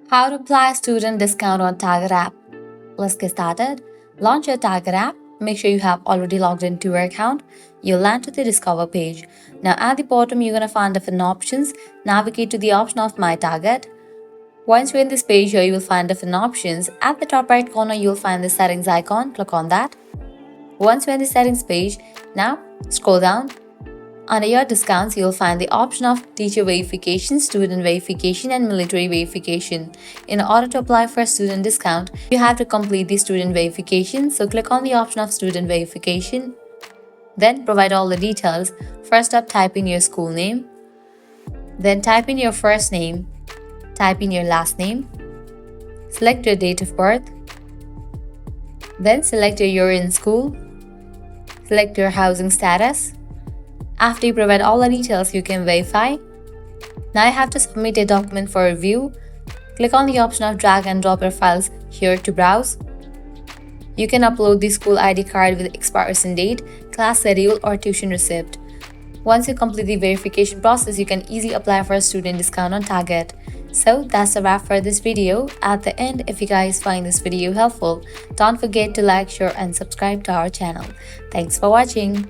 How to apply a student discount on Target app. Let's get started. Launch your Target app. Make sure you have already logged into your account. You'll land to the Discover page. Now at the bottom, you're going to find different options. Navigate to the option of My Target. Once you're in this page here, you will find different options. At the top right corner, you'll find the settings icon. Click on that. Once you're in the settings page, now scroll down. Under your discounts, you'll find the option of teacher verification, student verification, and military verification. In order to apply for a student discount, you have to complete the student verification. So click on the option of student verification. Then provide all the details. First up, type in your school name. Then type in your first name. Type in your last name. Select your date of birth. Then select your year in school. Select your housing status. After you provide all the details, you can verify. Now you have to submit a document for review. Click on the option of drag and drop your files here to browse. You can upload the school ID card with expiration date, class schedule, or tuition receipt. Once you complete the verification process, you can easily apply for a student discount on Target. So that's a wrap for this video. At the end, if you guys find this video helpful, don't forget to like, share, and subscribe to our channel. Thanks for watching.